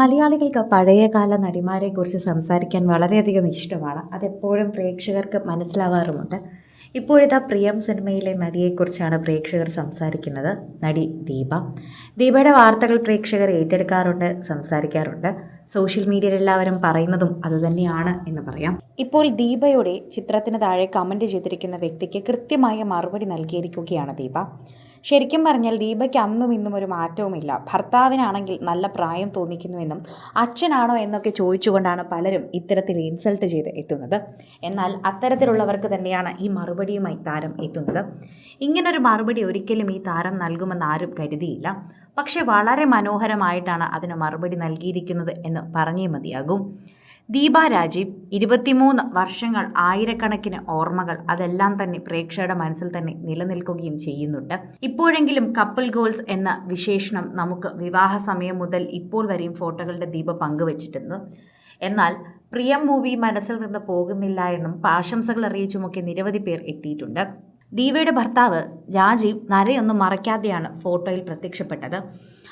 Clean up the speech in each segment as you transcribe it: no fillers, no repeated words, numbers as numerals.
മലയാളികൾക്ക് പഴയകാല നടിമാരെക്കുറിച്ച് സംസാരിക്കാൻ വളരെയധികം ഇഷ്ടമാണ്. അതെപ്പോഴും പ്രേക്ഷകർക്ക് മനസ്സിലാവാറുമുണ്ട്. ഇപ്പോഴിതാ പ്രിയം സിനിമയിലെ നടിയെക്കുറിച്ചാണ് പ്രേക്ഷകർ സംസാരിക്കുന്നത്. നടി ദീപ. ദീപയുടെ വാർത്തകൾ പ്രേക്ഷകർ ഏറ്റെടുക്കാറുണ്ട്, സംസാരിക്കാറുണ്ട്. സോഷ്യൽ മീഡിയയിൽ എല്ലാവരും പറയുന്നതും അതുതന്നെയാണ് എന്ന് പറയാം. ഇപ്പോൾ ദീപയുടെ ചിത്രത്തിന് താഴെ കമൻറ്റ് ചെയ്തിരിക്കുന്ന വ്യക്തിക്ക് കൃത്യമായ മറുപടി നൽകിയിരിക്കുകയാണ് ദീപ. ശരിക്കും പറഞ്ഞാൽ ദീപയ്ക്ക് അന്നും ഇന്നും ഒരു മാറ്റവുമില്ല. ഭർത്താവിനാണെങ്കിൽ നല്ല പ്രായം തോന്നിക്കുന്നുവെന്നും അച്ഛനാണോ എന്നൊക്കെ ചോദിച്ചുകൊണ്ടാണ് പലരും ഇത്തരത്തിൽ ഇൻസൾട്ട് ചെയ്ത് എത്തുന്നത്. എന്നാൽ അത്തരത്തിലുള്ളവർക്ക് തന്നെയാണ് ഈ മറുപടിയുമായി താരം എത്തുന്നത്. ഇങ്ങനൊരു മറുപടി ഒരിക്കലും ഈ താരം നൽകുമെന്ന് ആരും കരുതിയില്ല. പക്ഷെ വളരെ മനോഹരമായിട്ടാണ് അതിന് മറുപടി നൽകിയിരിക്കുന്നത് എന്ന് പറഞ്ഞേ മതിയാകും. ദീപ രാജീവ് 23 വർഷങ്ങൾ, ആയിരക്കണക്കിന് ഓർമ്മകൾ, അതെല്ലാം തന്നെ പ്രേക്ഷകരുടെ മനസ്സിൽ തന്നെ നിലനിൽക്കുകയും ചെയ്യുന്നുണ്ട്. ഇപ്പോഴെങ്കിലും കപ്പിൾ ഗോൾസ് എന്ന വിശേഷണം നമുക്ക് വിവാഹ സമയം മുതൽ ഇപ്പോൾ വരെയും ഫോട്ടോകളുടെ ദീപ പങ്കുവച്ചിട്ടുണ്ട്. എന്നാൽ പ്രിയം മൂവി മനസ്സിൽ നിന്ന് പോകുന്നില്ല എന്നും ആശംസകൾ അറിയിച്ചുമൊക്കെ നിരവധി പേർ എത്തിയിട്ടുണ്ട്. ദീപയുടെ ഭർത്താവ് രാജീവ് നരയൊന്നും മറയ്ക്കാതെയാണ് ഫോട്ടോയിൽ പ്രത്യക്ഷപ്പെട്ടത്.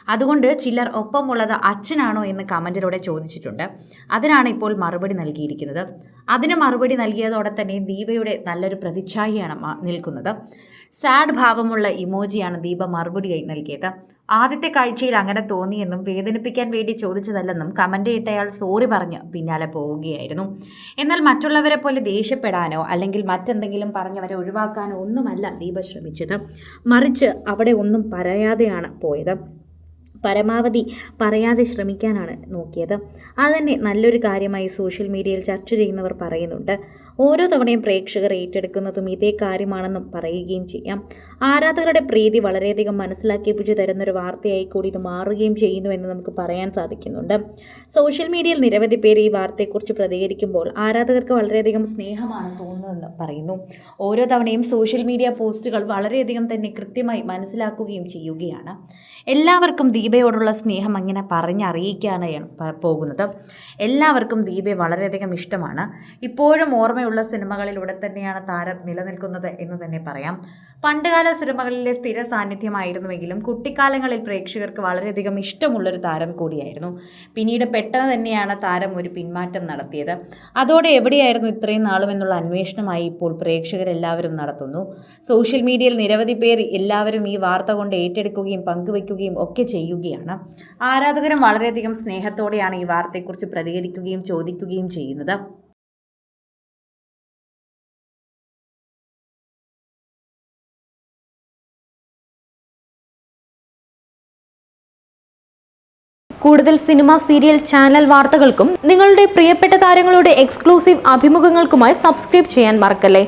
അതുകൊണ്ട് ചിലർ ഒപ്പമുള്ളത് അച്ഛനാണോ എന്ന് കമൻറ്റിലൂടെ ചോദിച്ചിട്ടുണ്ട്. അതിനാണ് ഇപ്പോൾ മറുപടി നൽകിയിരിക്കുന്നത്. അതിന് മറുപടി നൽകിയതോടെ തന്നെ ദീപയുടെ നല്ലൊരു പ്രതിച്ഛായയാണ് നിൽക്കുന്നത്. സാഡ് ഭാവമുള്ള ഇമോജിയാണ് ദീപ മറുപടിയായി നൽകിയത്. ആദ്യത്തെ കാഴ്ചയിൽ അങ്ങനെ തോന്നിയെന്നും വേദനിപ്പിക്കാൻ വേണ്ടി ചോദിച്ചതല്ലെന്നും കമൻ്റ് ഇട്ടയാൾ സോറി പറഞ്ഞ് പിന്നാലെ പോവുകയായിരുന്നു. എന്നാൽ മറ്റുള്ളവരെ പോലെ ദേഷ്യപ്പെടാനോ അല്ലെങ്കിൽ മറ്റെന്തെങ്കിലും പറഞ്ഞവരെ ഒഴിവാക്കാനോ ഒന്നുമല്ല ദീപ ശ്രമിച്ചത്. മറിച്ച് അവിടെ ഒന്നും പറയാതെയാണ് പോയത്. പരമാവധി പറയാതെ ശ്രമിക്കാനാണ് നോക്കിയത്. അതുതന്നെ നല്ലൊരു കാര്യമായി സോഷ്യൽ മീഡിയയിൽ ചർച്ച ചെയ്യുന്നവർ പറയുന്നുണ്ട്. ഓരോ തവണയും പ്രേക്ഷകർ ഏറ്റെടുക്കുന്നതും ഇതേ കാര്യമാണെന്നും പറയുകയും ചെയ്യാം. ആരാധകരുടെ പ്രീതി വളരെയധികം മനസ്സിലാക്കിപ്പിച്ചു തരുന്നൊരു വാർത്തയായി കൂടി ഇത് മാറുകയും ചെയ്യുന്നുവെന്ന് നമുക്ക് പറയാൻ സാധിക്കുന്നുണ്ട്. സോഷ്യൽ മീഡിയയിൽ നിരവധി പേർ ഈ വാർത്തയെക്കുറിച്ച് പ്രതികരിക്കുമ്പോൾ ആരാധകർക്ക് വളരെയധികം സ്നേഹമാണ് തോന്നുന്നതെന്ന് പറയുന്നു. ഓരോ തവണയും സോഷ്യൽ മീഡിയ പോസ്റ്റുകൾ വളരെയധികം തന്നെ കൃത്യമായി മനസ്സിലാക്കുകയും ചെയ്യുകയാണ്. എല്ലാവർക്കും ദീപയോടുള്ള സ്നേഹം അങ്ങനെ പറഞ്ഞറിയിക്കാനാണ് പോകുന്നത്. എല്ലാവർക്കും ദീപയെ വളരെയധികം ഇഷ്ടമാണ്. ഇപ്പോഴും ഓർമ്മയുള്ള സിനിമകളിലൂടെ തന്നെയാണ് താരം നിലനിൽക്കുന്നത് എന്ന് തന്നെ പറയാം. പണ്ടുകാല സിനിമകളിലെ സ്ഥിര സാന്നിധ്യമായിരുന്നുവെങ്കിലും കുട്ടിക്കാലങ്ങളിൽ പ്രേക്ഷകർക്ക് വളരെയധികം ഇഷ്ടമുള്ളൊരു താരം കൂടിയായിരുന്നു. പിന്നീട് പെട്ടെന്ന് തന്നെയാണ് താരം ഒരു പിന്മാറ്റം നടത്തിയത്. അതോടെ എവിടെയായിരുന്നു ഇത്രയും നാളും എന്നുള്ള അന്വേഷണമായി ഇപ്പോൾ പ്രേക്ഷകരെല്ലാവരും നടത്തുന്നു. സോഷ്യൽ മീഡിയയിൽ നിരവധി പേർ എല്ലാവരും ഈ വാർത്ത കൊണ്ട് ഏറ്റെടുക്കുകയും പങ്കുവയ്ക്കുകയും ഒക്കെ ചെയ്യുകയാണ്. ആരാധകരും വളരെയധികം സ്നേഹത്തോടെയാണ് ഈ വാർത്തയെക്കുറിച്ച് പ്രതികരിക്കുകയും ചോദിക്കുകയും ചെയ്യുന്നത്. കൂടുതൽ സിനിമ, സീരിയൽ, ചാനൽ വാർത്തകൾക്കും നിങ്ങളുടെ പ്രിയപ്പെട്ട താരങ്ങളുടെ എക്സ്ക്ലൂസീവ് അഭിമുഖങ്ങൾക്കുമായി സബ്സ്ക്രൈബ് ചെയ്യാൻ മറക്കല്ലേ.